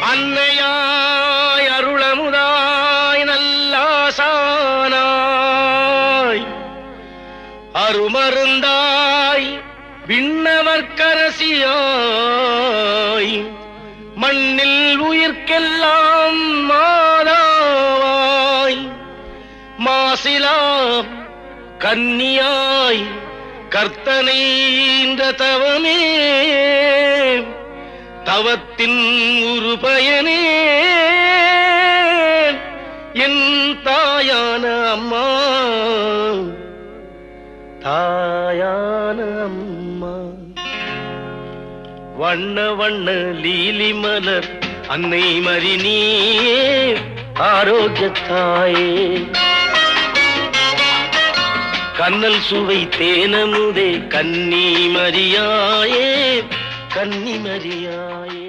அன்னையாய் அருளமுதாய் நல்லாசானாய் அருமருந்தாய் விண்ணவர்க்கரசியாய் மண்ணில் உயிர்க்கெல்லாம் மாதாவாய் மாசிலா கன்னியாய் கர்த்தனைன்ற தவமே தவத்தின் ஒரு பயனே என் தாயான அம்மா தாயான அம்மா வண்ண வண்ண லீலி மலர் அன்னை மரினீ ஆரோக்கியத்தாயே கண்ணல் சுவை தேனமுதே கன்னி மரியாயே கன்னி மரியாயே